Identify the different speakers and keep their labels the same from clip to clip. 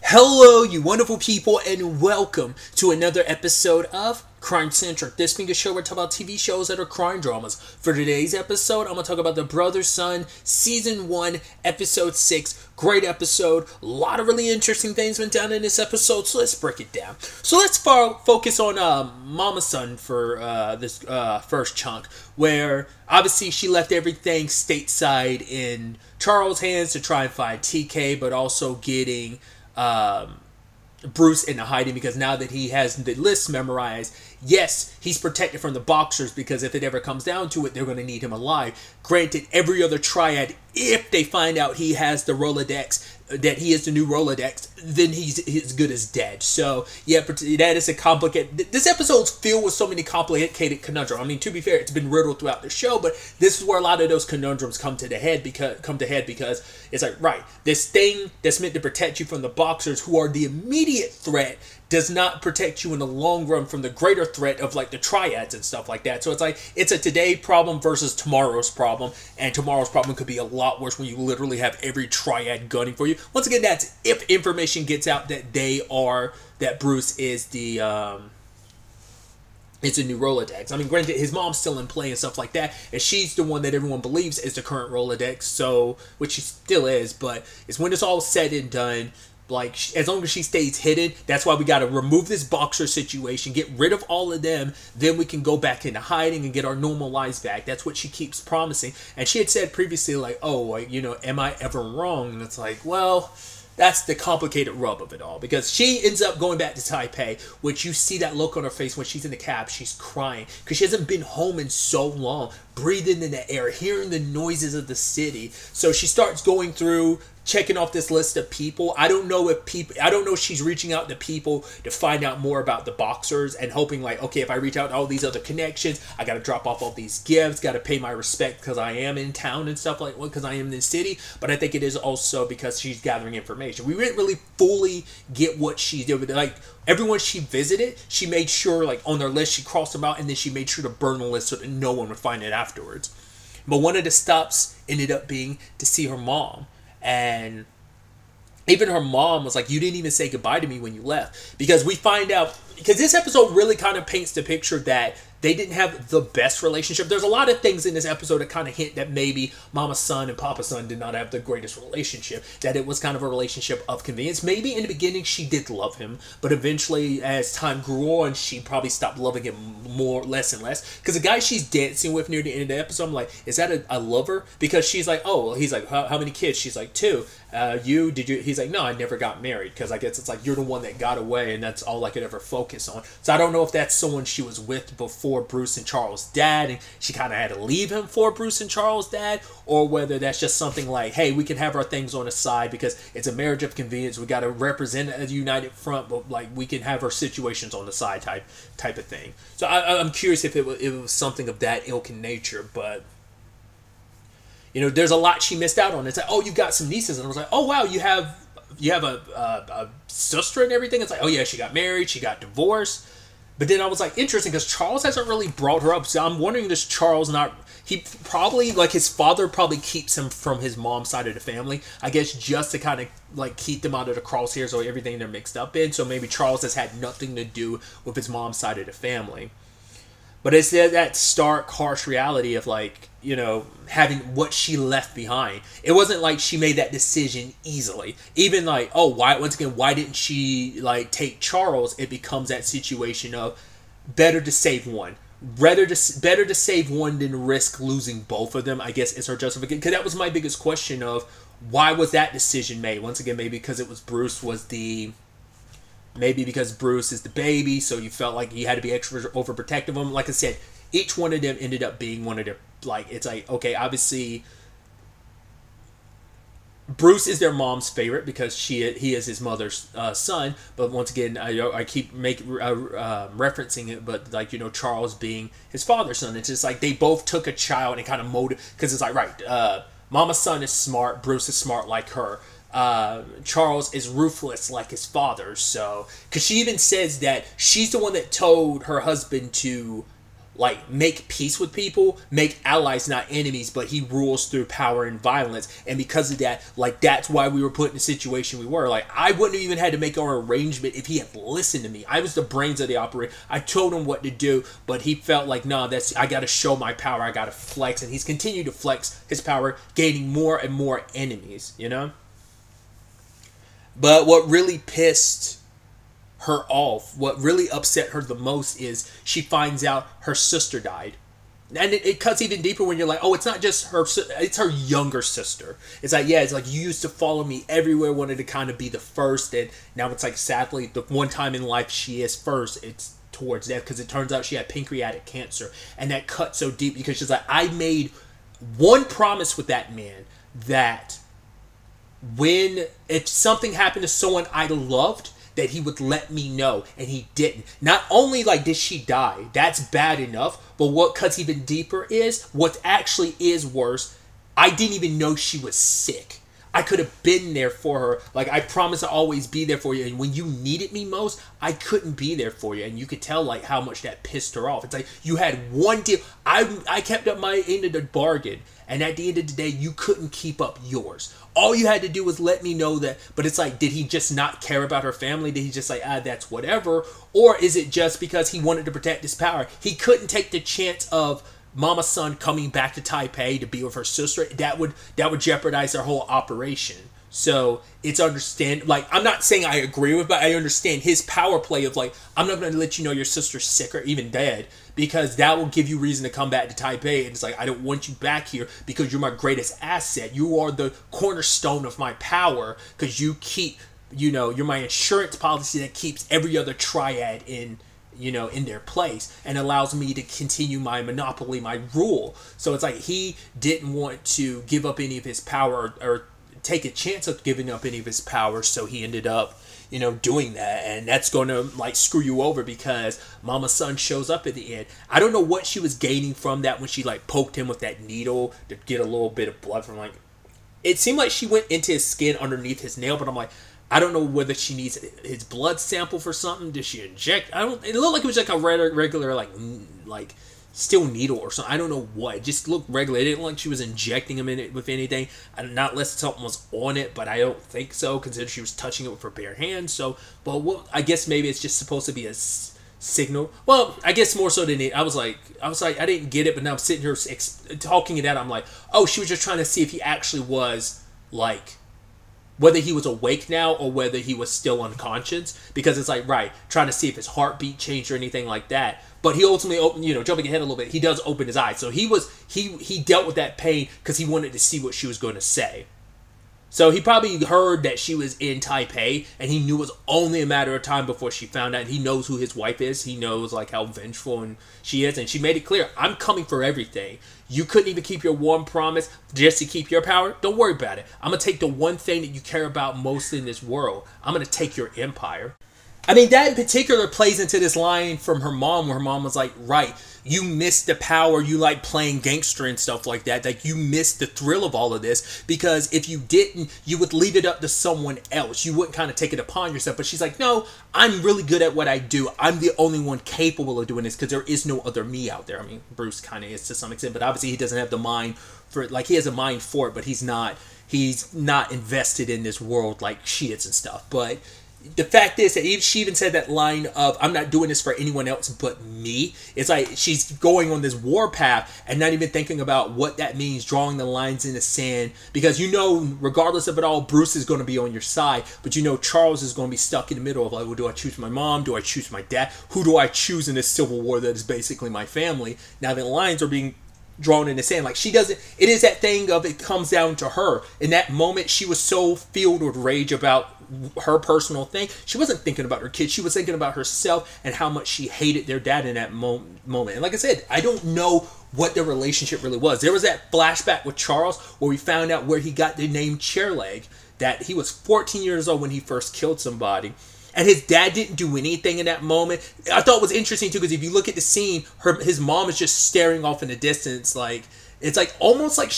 Speaker 1: Hello, you wonderful people, and welcome to another episode of Centric. This being a show where I talk about TV shows that are crime dramas. For today's episode, I'm going to talk about The Brother-Son, Season 1, Episode 6. Great episode. A lot of really interesting things went down in this episode, so let's break it down. So let's focus on Mama-Son for this first chunk, where obviously she left everything stateside in Charles' hands to try and find TK, but also getting Bruce into hiding, because now that he has the list memorized, yes, he's protected from the boxers, because if it ever comes down to it, they're going to need him alive. Granted, every other triad, if they find out he has the Rolodex, that he is the new Rolodex, then he's as good as dead. So yeah, that is a complicated. This episode's filled with so many complicated conundrums. I mean, to be fair, it's been riddled throughout the show, but this is where a lot of those conundrums come to head because it's like, right, this thing that's meant to protect you from the boxers, who are the immediate threat, does not protect you in the long run from the greater threat of like the triads and stuff like that. So it's like, it's a today problem versus tomorrow's problem, and tomorrow's problem could be a lot worse when you literally have every triad gunning for you. Once again, that's if information gets out that that Bruce is it's a new Rolodex. I mean, granted, his mom's still in play and stuff like that, and she's the one that everyone believes is the current Rolodex, so, which she still is, but it's when it's all said and done, like, as long as she stays hidden, that's why we got to remove this boxer situation, get rid of all of them, then we can go back into hiding and get our normal lives back. That's what she keeps promising. And she had said previously, like, oh, like, you know, am I ever wrong? And it's like, well, that's the complicated rub of it all, because she ends up going back to Taipei, which you see that look on her face when she's in the cab. She's crying because she hasn't been home in so long, breathing in the air, hearing the noises of the city. So she starts going through, checking off this list of people. I don't know if she's reaching out to people to find out more about the boxers and hoping, like, okay, if I reach out to all these other connections, I got to drop off all these gifts, got to pay my respect because I am in town and stuff like, well, because I am in the city. But I think it is also because she's gathering information. We didn't really fully get what she did with it. Like, everyone she visited, she made sure, like, on their list, she crossed them out, and then she made sure to burn the list so that no one would find it afterwards. But one of the stops ended up being to see her mom. And even her mom was like, you didn't even say goodbye to me when you left. Because we find out, because this episode really kind of paints the picture that they didn't have the best relationship. There's a lot of things in this episode that kind of hint that maybe Mama's son and Papa's son did not have the greatest relationship. That it was kind of a relationship of convenience. Maybe in the beginning she did love him, but eventually as time grew on, she probably stopped loving him less and less. Because the guy she's dancing with near the end of the episode, I'm like, is that a lover? Because she's like, oh, he's like, how many kids? She's like, 2. He's like, no, I never got married, because I guess it's like, you're the one that got away, and that's all I could ever focus on. So I don't know if that's someone she was with before Bruce and Charles' dad, and she kind of had to leave him for Bruce and Charles' dad, or whether that's just something like, hey, we can have our things on the side because it's a marriage of convenience. We got to represent a united front, but like we can have our situations on the side type of thing. So I'm curious if it was something of that ilk in nature, but. You know, there's a lot she missed out on. It's like, oh, you've got some nieces. And I was like, oh, wow, you have a sister and everything. It's like, oh, yeah, she got married. She got divorced. But then I was like, interesting, because Charles hasn't really brought her up. So I'm wondering, does Charles not... He probably, like, his father probably keeps him from his mom's side of the family. I guess just to kind of, like, keep them out of the crosshairs or everything they're mixed up in. So maybe Charles has had nothing to do with his mom's side of the family. But it's that stark, harsh reality of, like, you know, having what she left behind. It wasn't like she made that decision easily. Even like, oh, why didn't she, like, take Charles? It becomes that situation of better to save one. Better to save one than risk losing both of them, I guess, is her justification. Because that was my biggest question of, why was that decision made? Once again, maybe because it was Maybe because Bruce is the baby, so you felt like you had to be extra overprotective of him. Like I said, each one of them ended up being one of their, like, it's like, okay, obviously, Bruce is their mom's favorite because he is his mother's son. But once again, I keep referencing it, but, like, you know, Charles being his father's son. It's just like they both took a child and kind of molded, because it's like, right, Mama's son is smart, Bruce is smart like her. Charles is ruthless like his father, so, because she even says that she's the one that told her husband to like make peace with people, make allies not enemies, but he rules through power and violence. And because of that, like that's why we were put in the situation we were. Like I wouldn't have even had to make our arrangement if he had listened to me. I was the brains of the operation. I told him what to do, but he felt like, no, I gotta show my power, I gotta flex. And he's continued to flex his power, gaining more and more enemies, you know? But what really pissed her off, what really upset her the most, is she finds out her sister died. And it cuts even deeper when you're like, oh, it's not just her, it's her younger sister. It's like, yeah, it's like, you used to follow me everywhere, wanted to kind of be the first, and now it's like, sadly, the one time in life she is first, it's towards death, because it turns out she had pancreatic cancer. And that cut so deep, because she's like, I made one promise with that man, that if something happened to someone I loved, that he would let me know, and he didn't. Not only like did she die, that's bad enough, but what cuts even deeper is, what actually is worse, I didn't even know she was sick. I could have been there for her. Like, I promised to always be there for you, and when you needed me most, I couldn't be there for you. And you could tell like how much that pissed her off. It's like, you had one deal. I kept up my end of the bargain, and at the end of the day, you couldn't keep up yours. All you had to do was let me know that. But it's like, did he just not care about her family? Did he just like, that's whatever? Or is it just because he wanted to protect his power? He couldn't take the chance of Mama's son coming back to Taipei to be with her sister. That would jeopardize their whole operation. So it's like, I'm not saying I agree with, but I understand his power play of like, I'm not going to let you know your sister's sick or even dead, because that will give you reason to come back to Taipei. And it's like, I don't want you back here because you're my greatest asset. You are the cornerstone of my power, because you keep, you're my insurance policy that keeps every other triad in their place, and allows me to continue my monopoly, my rule. So it's like, he didn't want to give up any of his power, or take a chance of giving up any of his power, so he ended up doing that. And that's going to like screw you over, because Mama's son shows up at the end. I don't know what she was gaining from that when she like poked him with that needle to get a little bit of blood from, like, it seemed like she went into his skin underneath his nail, but I'm like, I don't know whether she needs his blood sample for something. Did she inject? It looked like it was like a regular like steel needle or something. I don't know what. It just looked regular. It didn't look like she was injecting him in it with anything. Not unless something was on it, but I don't think so, considering she was touching it with her bare hands. So, but I guess maybe it's just supposed to be a signal. Well, I guess more so than it. I was like, I didn't get it, but now I'm sitting here talking it out. I'm like, oh, she was just trying to see if he actually was like, whether he was awake now or whether he was still unconscious, because it's like, right, trying to see if his heartbeat changed or anything like that. But he ultimately opened, jumping ahead a little bit, he does open his eyes. So he dealt with that pain because he wanted to see what she was going to say. So he probably heard that she was in Taipei, and he knew it was only a matter of time before she found out. And he knows who his wife is. He knows like how vengeful and she is, and she made it clear, I'm coming for everything. You couldn't even keep your one promise just to keep your power. Don't worry about it. I'm going to take the one thing that you care about most in this world. I'm going to take your empire. I mean, that in particular plays into this line from her mom, where her mom was like, right, you missed the power, you like playing gangster and stuff like that. Like, you missed the thrill of all of this, because if you didn't, you would leave it up to someone else. You wouldn't kind of take it upon yourself. But she's like, no, I'm really good at what I do. I'm the only one capable of doing this, because there is no other me out there. I mean, Bruce kind of is to some extent, but obviously he doesn't have the mind for it. Like, he has a mind for it, but he's not invested in this world like she is and stuff. But the fact is that she even said that line of, I'm not doing this for anyone else but me. It's like she's going on this war path and not even thinking about what that means, drawing the lines in the sand. Because regardless of it all, Bruce is going to be on your side. But Charles is going to be stuck in the middle of like, well, do I choose my mom? Do I choose my dad? Who do I choose in this civil war that is basically my family? Now the lines are being drawn in the sand. Like, she doesn't, it is that thing of, it comes down to her. In that moment, she was so filled with rage about her personal thing. She wasn't thinking about her kids. She was thinking about herself and how much she hated their dad in that moment. And like I said, I don't know what their relationship really was. There was that flashback with Charles where we found out where he got the name Chairleg, that he was 14 years old when he first killed somebody. And his dad didn't do anything in that moment. I thought it was interesting too, because if you look at the scene, his mom is just staring off in the distance, like, it's like almost like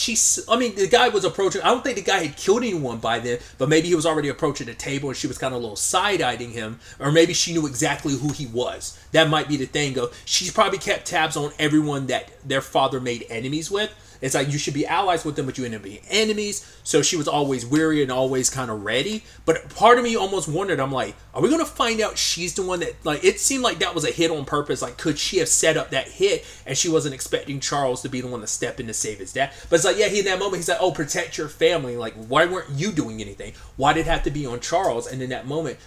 Speaker 1: I mean, the guy was approaching. I don't think the guy had killed anyone by then, but maybe he was already approaching the table and she was kind of a little side-eyeing him, or maybe she knew exactly who he was. That might be the thing. She's probably kept tabs on everyone that their father made enemies with. It's like you should be allies with them, but you end up being enemies. So she was always weary and always kind of ready. But part of me almost wondered, I'm like, are we going to find out she's the one that, like, it seemed like that was a hit on purpose. Like, could she have set up that hit and she wasn't expecting Charles to be the one to step in to save his dad? But it's like, yeah, in that moment, he's like, oh, protect your family. Like, why weren't you doing anything? Why did it have to be on Charles? And in that moment,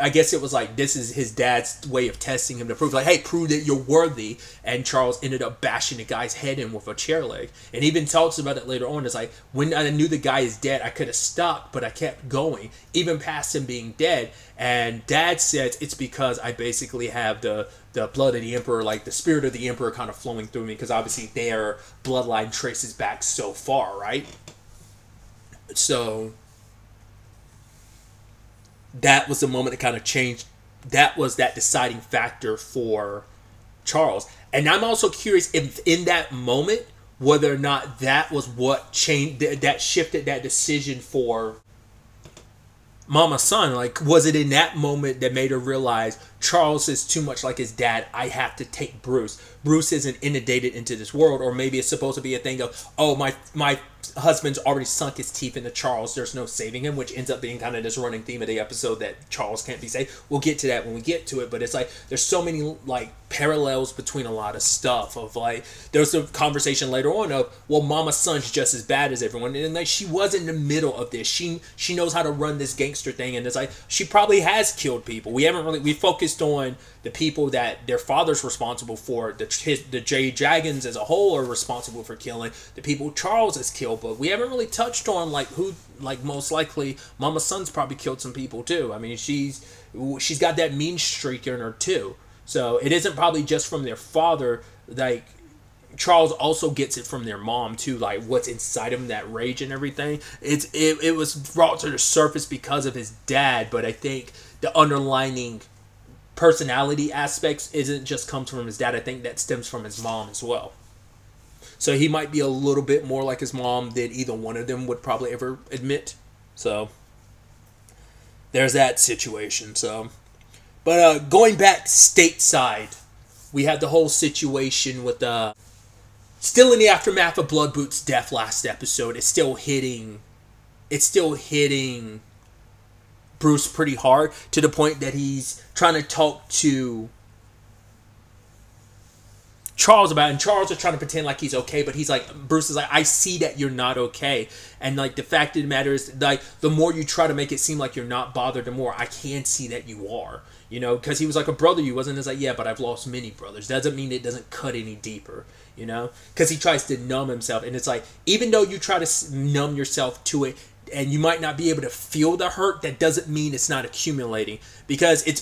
Speaker 1: I guess it was like, this is his dad's way of testing him to prove, like, hey, prove that you're worthy. And Charles ended up bashing the guy's head in with a chair leg. And he even talks about it later on. It's like, when I knew the guy is dead, I could have stopped, but I kept going, even past him being dead. And Dad says it's because I basically have the blood of the Emperor, like the spirit of the Emperor kind of flowing through me, because obviously their bloodline traces back so far, right? So that was the moment that kind of changed. That was that deciding factor for Charles. And I'm also curious if in that moment, whether or not that was what changed, that shifted that decision for Mama's son. Like, was it in that moment that made her realize Charles is too much like his dad, I have to take Bruce. Bruce isn't inundated into this world. Or maybe it's supposed to be a thing of, oh, my husband's already sunk his teeth into Charles, there's no saving him, which ends up being kind of this running theme of the episode, that Charles can't be saved. We'll get to that when we get to it, but it's like there's so many like parallels between a lot of stuff. Of like, there's a conversation later on of, well, Mama's son's just as bad as everyone, and like she was in the middle of this. She knows how to run this gangster thing, and it's like she probably has killed people. We focused on the people that their father's responsible for. The J Dragons as a whole are responsible for killing. The people Charles has killed, but we haven't really touched on like who, like most likely Mama's son's probably killed some people too. I mean, she's got that mean streak in her too. So it isn't probably just from their father. Like, Charles also gets it from their mom too, like what's inside him, that rage and everything. It was brought to the surface because of his dad, but I think the underlining personality aspects isn't just comes from his dad. I think that stems from his mom as well. So he might be a little bit more like his mom than either one of them would probably ever admit. So there's that situation. So, but going back stateside, we had the whole situation with still in the aftermath of Blood Boot's death last episode. It's still hitting Bruce pretty hard, to the point that he's trying to talk to Charles about it, and Charles is trying to pretend like he's okay, but he's like, Bruce is like, I see that you're not okay. And like, the fact of the matter is, like, the more you try to make it seem like you're not bothered, the more I can see that you are. You know, because he was like, a brother you wasn't. It's like, yeah, but I've lost many brothers. Doesn't mean it doesn't cut any deeper, you know? Because he tries to numb himself. And it's like, even though you try to numb yourself to it, and you might not be able to feel the hurt, that doesn't mean it's not accumulating. Because it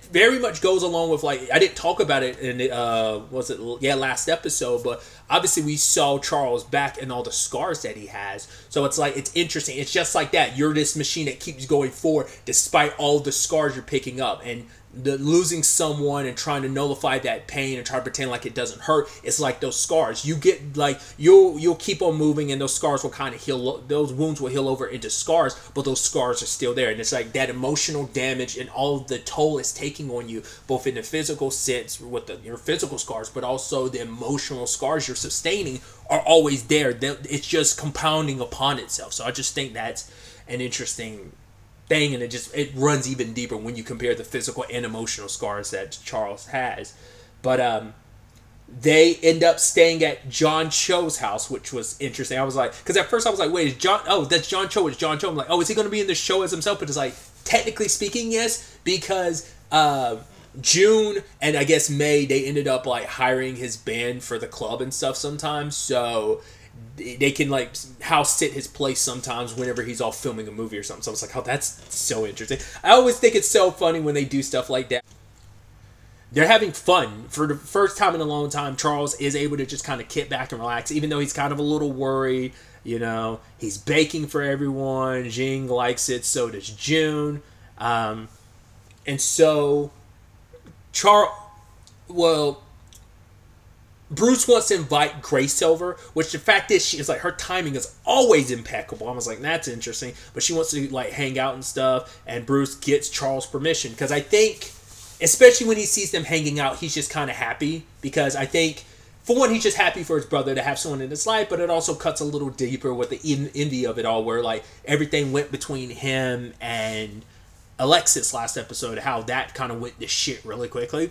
Speaker 1: very much goes along with, like, I didn't talk about it in last episode, but obviously we saw Charles back and all the scars that he has. So it's like, it's interesting. It's just like that. You're this machine that keeps going forward despite all the scars you're picking up. And the losing someone and trying to nullify that pain and try to pretend like it doesn't hurt, it's like those scars. You get like, you'll keep on moving, and those scars will kind of heal, those wounds will heal over into scars, but those scars are still there. And it's like that emotional damage and all the toll it's taking on you, both in the physical sense with your physical scars, but also the emotional scars you're sustaining are always there. It's just compounding upon itself. So I just think that's an interesting thing, and it runs even deeper when you compare the physical and emotional scars that Charles has. But they end up staying at John Cho's house, which was interesting. I was like, because at first I was like, wait, that's John Cho. It's John Cho. I'm like, oh, is he going to be in the show as himself? But it's like, technically speaking, yes, because June and I guess May, they ended up like hiring his band for the club and stuff sometimes, so they can like house sit his place sometimes whenever he's all filming a movie or something. So I was like, oh, that's so interesting. I always think it's so funny when they do stuff like that. They're having fun. For the first time in a long time, Charles is able to just kind of kick back and relax, even though he's kind of a little worried. You know, he's baking for everyone. Jing likes it, so does June. And so Bruce wants to invite Grace over, which the fact is, she is like, her timing is always impeccable. I was like, that's interesting. But she wants to like hang out and stuff, and Bruce gets Charles' permission, because I think, especially when he sees them hanging out, he's just kind of happy, because I think, for one, he's just happy for his brother to have someone in his life, but it also cuts a little deeper with the envy of it all, where like everything went between him and Alexis last episode, how that kind of went to shit really quickly.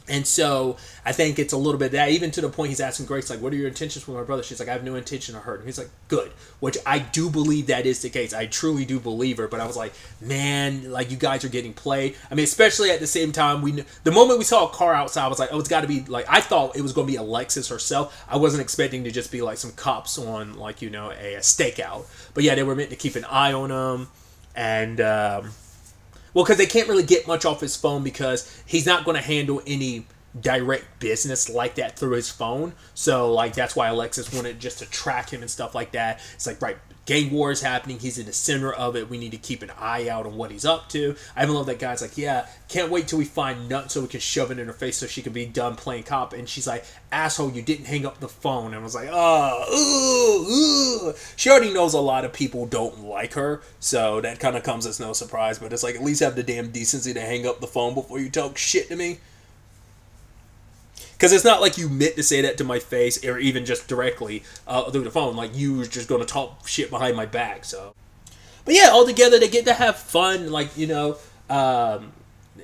Speaker 1: And so I think it's a little bit of that, even to the point he's asking Grace, like, what are your intentions with my brother? She's like, I have no intention of hurting him. He's like, good. Which I do believe that is the case. I truly do believe her. But I was like, man, like, you guys are getting played. I mean, especially at the same time, the moment we saw a car outside, I was like, oh, it's got to be, like, I thought it was going to be Alexis herself. I wasn't expecting to just be, like, some cops on, like, you know, a stakeout. But yeah, they were meant to keep an eye on him. And, well, because they can't really get much off his phone, because he's not going to handle any direct business like that through his phone. So, like, that's why Alexis wanted just to track him and stuff like that. It's like, right, gang war is happening. He's in the center of it. We need to keep an eye out on what he's up to. I even love that guy's like, yeah, can't wait till we find Nut so we can shove it in her face so she can be done playing cop. And she's like, asshole, you didn't hang up the phone. And I was like, oh, ooh. She already knows a lot of people don't like her, so that kind of comes as no surprise. But it's like, at least have the damn decency to hang up the phone before you talk shit to me. Because it's not like you meant to say that to my face, or even just directly through the phone. Like, you were just going to talk shit behind my back. So, but yeah, altogether, they get to have fun. Like, you know,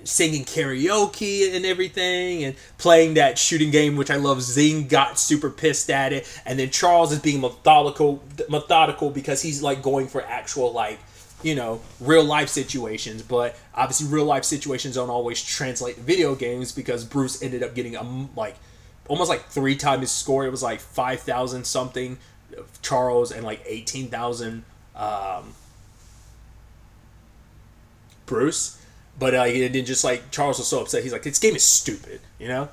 Speaker 1: singing karaoke and everything, and playing that shooting game, which I love. Zing got super pissed at it, and then Charles is being methodical because he's like going for actual, like, you know, real life situations. But obviously real life situations don't always translate to video games, because Bruce ended up getting almost like 3 times his score. It was like 5,000 something Charles and like 18,000 Bruce. But and then just like Charles was so upset, he's like, this game is stupid, you know?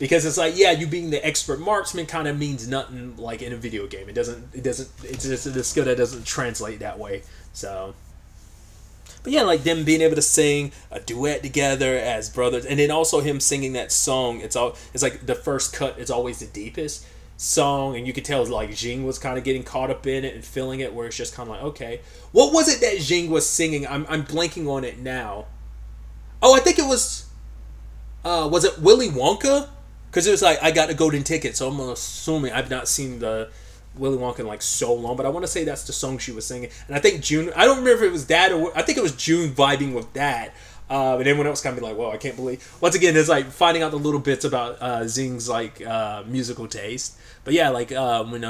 Speaker 1: Because it's like, yeah, you being the expert marksman kind of means nothing, like, in a video game. It's just a skill that doesn't translate that way. So, but yeah, like them being able to sing a duet together as brothers, and then also him singing that song. It's like the first cut is always the deepest song, and you could tell like Jing was kind of getting caught up in it and feeling it, where it's just kind of like, okay, what was it that Jing was singing? I'm blanking on it now. Oh, I think it was it Willy Wonka? Because it was like, I got a golden ticket, so I'm assuming, I've not seen the Willy Wonka in like so long, but I want to say that's the song she was singing. And I think June, I don't remember if it was that, or I think it was June vibing with that. And everyone else kind of be like, whoa, I can't believe. Once again, it's like finding out the little bits about Zing's like musical taste. But yeah, like when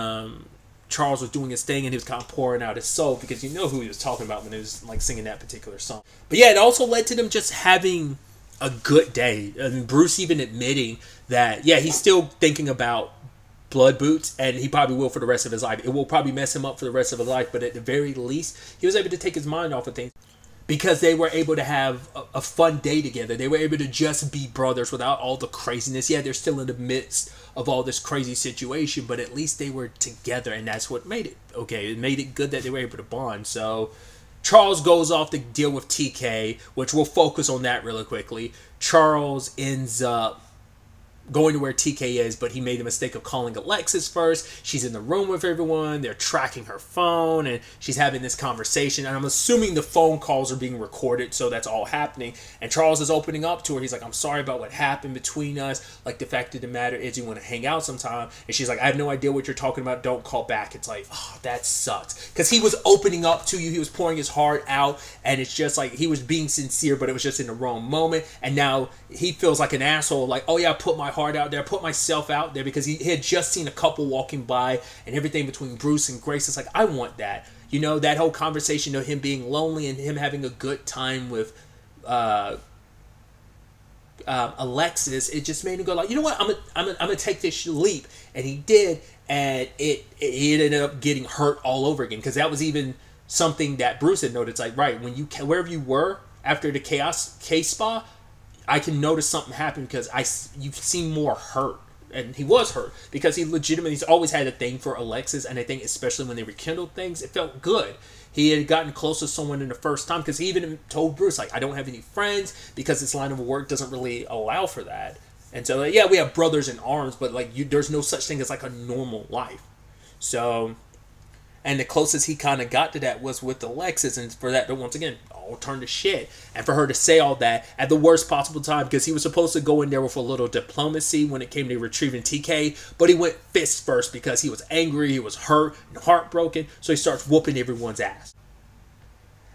Speaker 1: Charles was doing his thing and he was kind of pouring out his soul, because you know who he was talking about when he was like singing that particular song. But yeah, it also led to them just having a good day. And Bruce even admitting that, yeah, he's still thinking about blood boots, and he probably will for the rest of his life. It will probably mess him up for the rest of his life, but at the very least, he was able to take his mind off of things, because they were able to have a fun day together. They were able to just be brothers without all the craziness. Yeah, they're still in the midst of all this crazy situation, but at least they were together, and that's what made it okay. It made it good that they were able to bond. So Charles goes off to deal with TK, which we'll focus on that really quickly. Charles ends up going to where TK is, but he made the mistake of calling Alexis first. She's in the room with everyone. They're tracking her phone, and she's having this conversation. And I'm assuming the phone calls are being recorded, so that's all happening. And Charles is opening up to her. He's like, I'm sorry about what happened between us. Like, the fact of the matter is, you want to hang out sometime. And she's like, I have no idea what you're talking about. Don't call back. It's like, oh, that sucks. Because he was opening up to you. He was pouring his heart out. And it's just like, he was being sincere, but it was just in the wrong moment. And now he feels like an asshole. Like, oh yeah, I put my heart out there, put myself out there, because he had just seen a couple walking by, and everything between Bruce and Grace is like, I want that. You know, that whole conversation of him being lonely and him having a good time with Alexis, it just made him go like, you know what, I'm gonna take this leap. And he did, and it ended up getting hurt all over again, because that was even something that Bruce had noticed. Like, right, when you, wherever you were after the K-Spa, I can notice something happen, because you seem more hurt. And he was hurt, because he's always had a thing for Alexis, and I think especially when they rekindled things, it felt good. He had gotten close to someone in the first time, because he even told Bruce, like, I don't have any friends, because this line of work doesn't really allow for that. And so, like, yeah, we have brothers in arms, but like, there's no such thing as like a normal life. So, and the closest he kind of got to that was with Alexis, and for that to once again all turn to shit, and for her to say all that at the worst possible time, because he was supposed to go in there with a little diplomacy when it came to retrieving TK, but he went fist first because he was angry, he was hurt and heartbroken, so he starts whooping everyone's ass.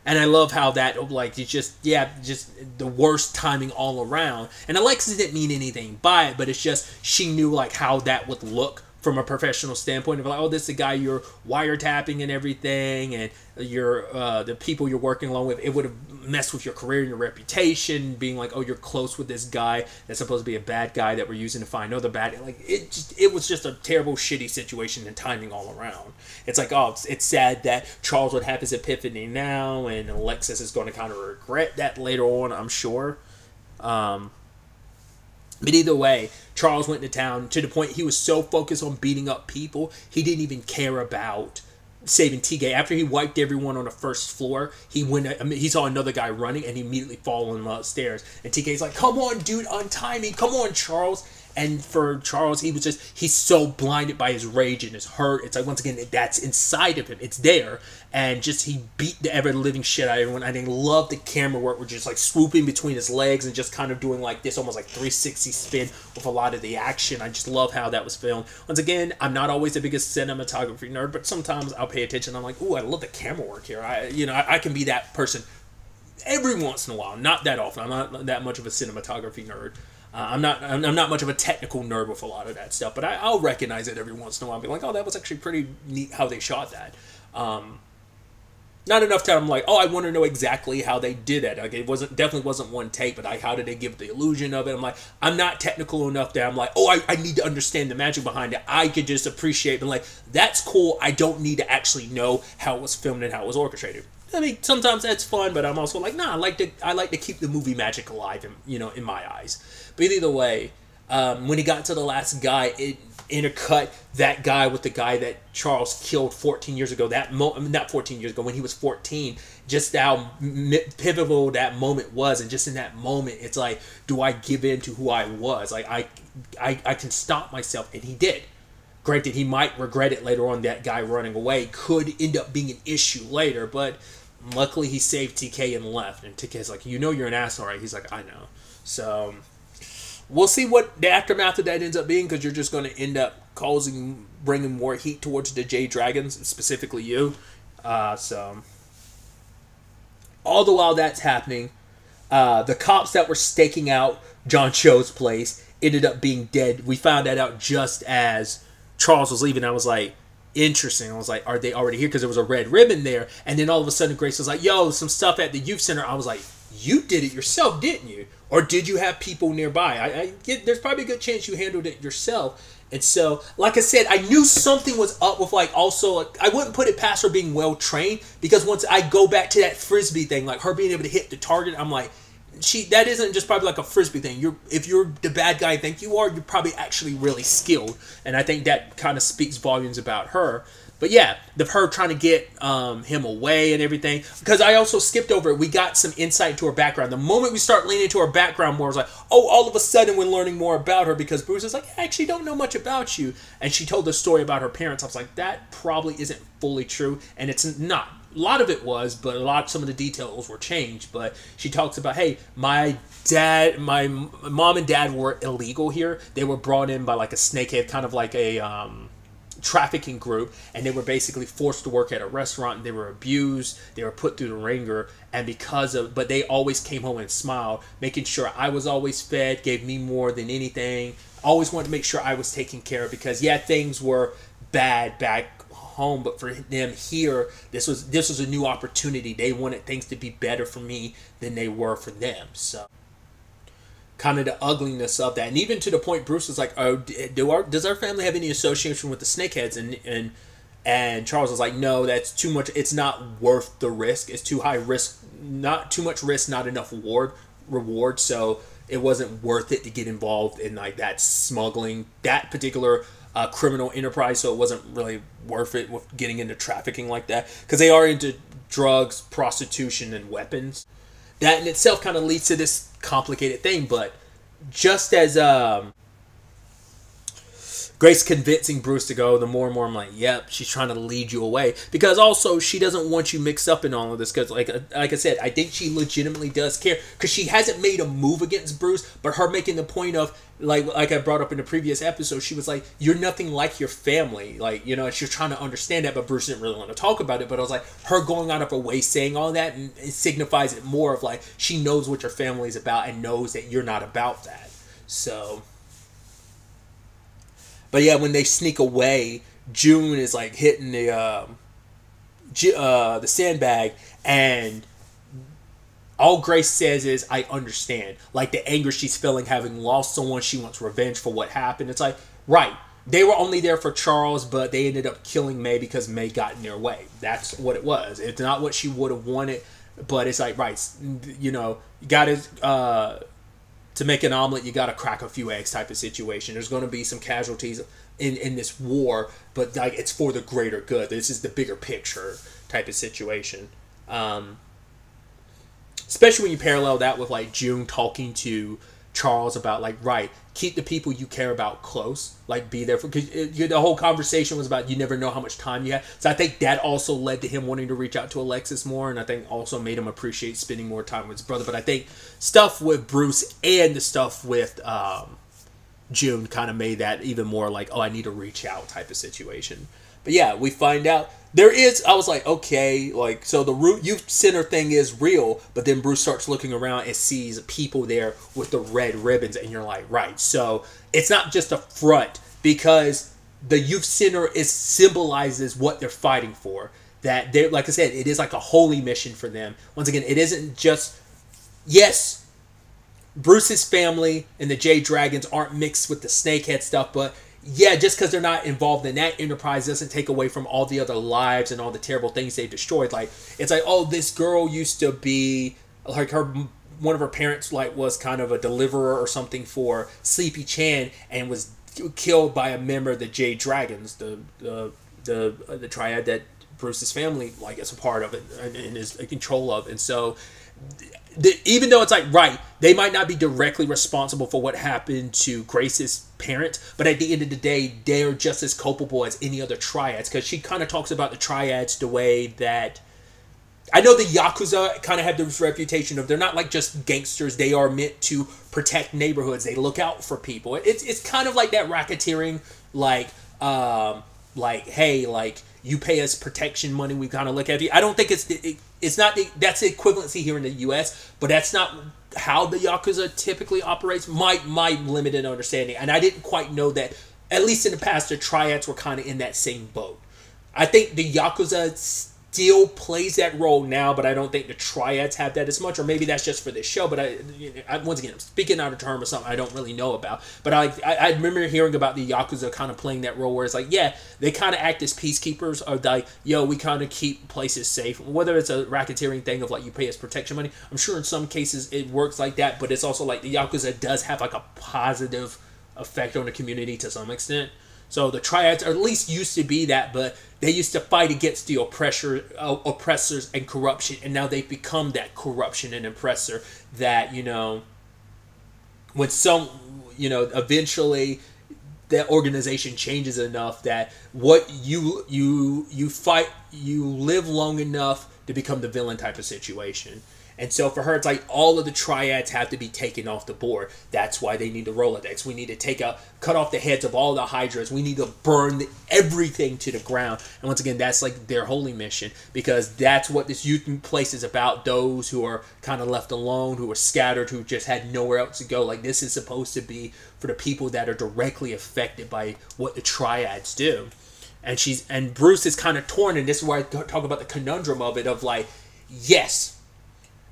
Speaker 1: And I love how that, like, it's just, yeah, just the worst timing all around. And Alexis didn't mean anything by it, but it's just, she knew, like, how that would look from a professional standpoint of, like, oh, this is the guy you're wiretapping and everything, and you're, the people you're working along with, it would have messed with your career and your reputation, being like, oh, you're close with this guy that's supposed to be a bad guy that we're using to find other bad, like, it was just a terrible, shitty situation and timing all around. It's like, oh, it's sad that Charles would have his epiphany now, and Alexis is going to kind of regret that later on, I'm sure. But either way, Charles went to town to the point he was so focused on beating up people, he didn't even care about saving TK. After he wiped everyone on the first floor, he saw another guy running, and he immediately followed him upstairs. And TK's like, come on, dude, untie me. Come on, Charles. And for Charles, he's so blinded by his rage and his hurt. It's like, once again, that's inside of him. It's there. And just, he beat the ever-living shit out of everyone. I didn't love the camera work. We're just like swooping between his legs and just kind of doing like this almost like 360 spin with a lot of the action. I just love how that was filmed. Once again, I'm not always the biggest cinematography nerd, but sometimes I'll pay attention. I'm like, ooh, I love the camera work here. I can be that person every once in a while. Not that often. I'm not that much of a cinematography nerd. I'm not much of a technical nerd with a lot of that stuff, but I'll recognize it every once in a while and be like, oh, that was actually pretty neat how they shot that. Not enough time I'm like, oh, I want to know exactly how they did it. Like, it definitely wasn't one take, but how did they give the illusion of it? I'm like, I'm not technical enough that I'm like, oh, I need to understand the magic behind it. I could just appreciate it, and like, that's cool. I don't need to actually know how it was filmed and how it was orchestrated. I mean, sometimes that's fun, but I'm also like, nah, I like to keep the movie magic alive, in my eyes. But either way, when he got to the last guy, it intercut that guy with the guy that Charles killed 14 years ago. Not 14 years ago, when he was 14. Just how pivotal that moment was, and just in that moment, it's like, do I give in to who I was? Like, I can stop myself, and he did. Granted, he might regret it later on. That guy running away could end up being an issue later, but luckily he saved TK and left. And TK's like, you know you're an asshole, right? He's like, I know. So we'll see what the aftermath of that ends up being, because you're just going to end up bringing more heat towards the J Dragons, specifically you. So all the while that's happening, the cops that were staking out John Cho's place ended up being dead. We found that out just as Charles was leaving. I was like, interesting. I was like, are they already here? Because there was a red ribbon there. And then all of a sudden Grace was like, yo, some stuff at the youth center. I was like, you did it yourself, didn't you? Or did you have people nearby? There's probably a good chance you handled it yourself. And so, like I said, I knew something was up with, like, also, like, I wouldn't put it past her being well trained, because once I go back to that frisbee thing, like her being able to hit the target, I'm like, that isn't just probably like a frisbee thing. If you're the bad guy I think you are, you're probably actually really skilled, and I think that kind of speaks volumes about her. But yeah, her trying to get him away and everything. Because I also skipped over it. We got some insight into her background. The moment we start leaning into her background more, it's like, oh, all of a sudden we're learning more about her, because Bruce is like, I actually don't know much about you. And she told the story about her parents. I was like, that probably isn't fully true, and it's not. A lot of it was, but some of the details were changed. But she talks about, hey, my mom and dad were illegal here. They were brought in by like a snakehead, kind of like a trafficking group, and they were basically forced to work at a restaurant, and they were abused, they were put through the ringer, and but they always came home and smiled, making sure I was always fed, gave me more than anything, always wanted to make sure I was taken care of, because yeah, things were bad back home, but for them here, this was a new opportunity. They wanted things to be better for me than they were for them. So kind of the ugliness of that, and even to the point Bruce was like, oh, does our family have any association with the snakeheads? And Charles was like, no, that's too much. It's not worth the risk. It's too high risk. Not too much risk, not enough reward. So it wasn't worth it to get involved in like that smuggling, that particular criminal enterprise. So it wasn't really worth it with getting into trafficking like that, because they are into drugs, prostitution, and weapons. That in itself kind of leads to this complicated thing, but just as Grace convincing Bruce to go, the more and more I'm like, yep, she's trying to lead you away. Because also, she doesn't want you mixed up in all of this. Because, like I said, I think she legitimately does care. Because she hasn't made a move against Bruce, but her making the point of, like I brought up in the previous episode, she was like, you're nothing like your family. Like, you know, she's trying to understand that, but Bruce didn't really want to talk about it. But I was like, her going out of her way saying all that, and it signifies it more of like, she knows what your family is about and knows that you're not about that. So... But yeah, when they sneak away, June is like hitting the sandbag, and all Grace says is, "I understand." Like the anger she's feeling, having lost someone, she wants revenge for what happened. It's like, right, they were only there for Charles, but they ended up killing May because May got in their way. That's what it was. It's not what she would have wanted, but it's like, right, you know, you got to make an omelet, you got to crack a few eggs type of situation. There's going to be some casualties in this war, but like it's for the greater good. This is the bigger picture type of situation. Especially when you parallel that with like June talking to Charles about like, right, keep the people you care about close, like be there for, because the whole conversation was about you never know how much time you have. So I think that also led to him wanting to reach out to Alexis more, and I think also made him appreciate spending more time with his brother. But I think stuff with Bruce and the stuff with June kind of made that even more like, oh, I need to reach out type of situation. But yeah, we find out there is, I was like, okay, like, so the root youth center thing is real, but then Bruce starts looking around and sees people there with the red ribbons, and you're like, right, so it's not just a front, because the youth center symbolizes what they're fighting for. That they're, like I said, it is like a holy mission for them. Once again, it isn't just, yes, Bruce's family and the Jade Dragons aren't mixed with the Snakehead stuff, but yeah, just because they're not involved in that enterprise doesn't take away from all the other lives and all the terrible things they've destroyed. Like, it's like, oh, this girl used to be, like, one of her parents, like, was kind of a deliverer or something for Sleepy Chan and was killed by a member of the Jade Dragons, the triad that Bruce's family, like, is a part of and is in control of. And so, even though it's like, right, they might not be directly responsible for what happened to Grace's parent, but at the end of the day, they're just as culpable as any other triads, because she kind of talks about the triads the way that, I know the Yakuza kind of have this reputation of, they're not like just gangsters, they are meant to protect neighborhoods, they look out for people. It's kind of like that racketeering, like, hey, like, you pay us protection money, we kind of look at you. I don't think it's not that's the equivalency here in the U.S., but that's not how the Yakuza typically operates. My limited understanding, and I didn't quite know that. At least in the past, the triads were kind of in that same boat. I think the Yakuza still plays that role now, but I don't think the triads have that as much, or maybe that's just for this show. But I once again, I'm speaking out of term or something I don't really know about. But I remember hearing about the Yakuza kind of playing that role where it's like, yeah, they kind of act as peacekeepers, or like, yo, we kind of keep places safe. Whether it's a racketeering thing of like you pay us protection money, I'm sure in some cases it works like that, but it's also like the Yakuza does have like a positive effect on the community to some extent. So the triads, or at least used to be that, but they used to fight against the oppressors and corruption, and now they've become that corruption and oppressor that, you know, when eventually that organization changes enough that what you fight, you live long enough to become the villain type of situation. And so for her, it's like all of the triads have to be taken off the board. That's why they need the Rolodex. We need to cut off the heads of all the Hydras. We need to burn everything to the ground. And once again, that's like their holy mission, because that's what this youth place is about. Those who are kind of left alone, who are scattered, who just had nowhere else to go. Like, this is supposed to be for the people that are directly affected by what the triads do. And Bruce is kind of torn, and this is where I talk about the conundrum of it, of like, yes,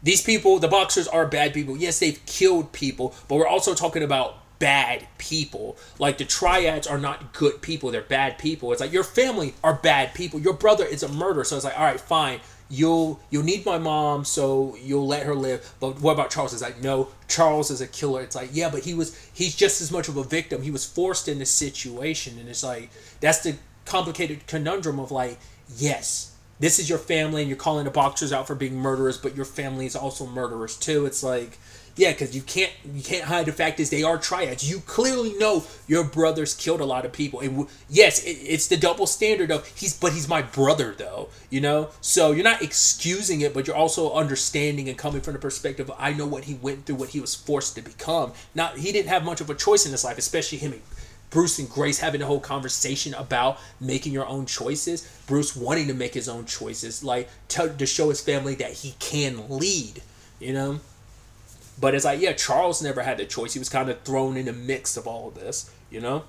Speaker 1: these people, the boxers, are bad people. Yes, they've killed people, but we're also talking about bad people. Like, the triads are not good people. They're bad people. It's like, your family are bad people. Your brother is a murderer. So it's like, all right, fine. You'll need my mom, so you'll let her live. But what about Charles? It's like, no, Charles is a killer. It's like, yeah, but he's just as much of a victim. He was forced in this situation. And it's like, that's the complicated conundrum of like, yes, this is your family, and you're calling the boxers out for being murderers, but your family is also murderers too. It's like, Yeah, because you can't hide the fact is they are triads. You clearly know your brother's killed a lot of people. And yes, it's the double standard of he's my brother though, you know. So you're not excusing it, but you're also understanding and coming from the perspective of I know what he went through, what he was forced to become. Not he didn't have much of a choice in his life, especially him and Bruce and Grace having the whole conversation about making your own choices. Bruce wanting to make his own choices, like to show his family that he can lead, you know. But it's like, yeah, Charles never had the choice. He was kind of thrown in the mix of all of this, you know?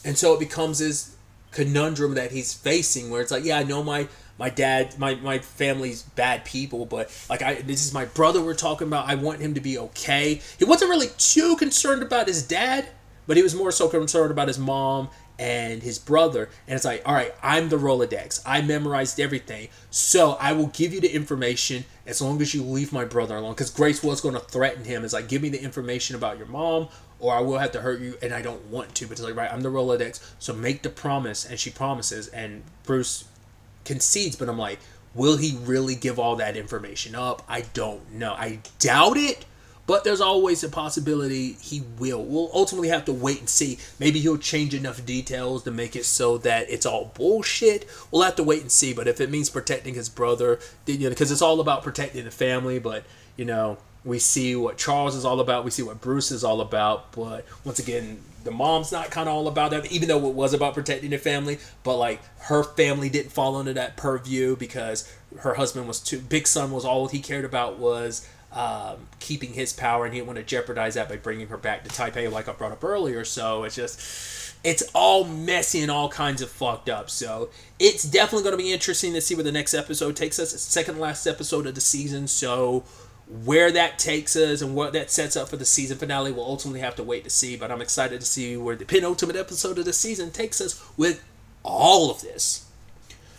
Speaker 1: And so it becomes this conundrum that he's facing where it's like, yeah, I know my dad, my family's bad people, but like this is my brother we're talking about. I want him to be okay. He wasn't really too concerned about his dad, but he was more so concerned about his mom and his brother. And it's like, all right, I'm the Rolodex. I memorized everything. So I will give you the information as long as you leave my brother alone. Because Grace was going to threaten him. It's like, give me the information about your mom or I will have to hurt you. And I don't want to. But it's like, right, I'm the Rolodex. So make the promise. And she promises. And Bruce concedes. But I'm like, will he really give all that information up? I don't know. I doubt it. But there's always a possibility he will. We'll ultimately have to wait and see. Maybe he'll change enough details to make it so that it's all bullshit. We'll have to wait and see. But if it means protecting his brother, you know, because it's all about protecting the family. But, you know, we see what Charles is all about. We see what Bruce is all about. But once again, the mom's not kind of all about that, even though it was about protecting the family. But, like, her family didn't fall under that purview because her husband was big son was all he cared about was keeping his power, and he didn't want to jeopardize that by bringing her back to Taipei like I brought up earlier. So it's all messy and all kinds of fucked up. So it's definitely going to be interesting to see where the next episode takes us. It's the second last episode of the season, so where that takes us and what that sets up for the season finale we'll ultimately have to wait to see. But I'm excited to see where the penultimate episode of the season takes us with all of this.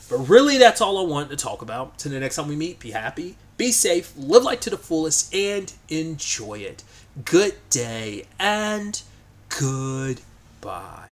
Speaker 1: But really, that's all I wanted to talk about. Till the next time we meet, be happy, be safe, live life to the fullest, and enjoy it. Good day and goodbye.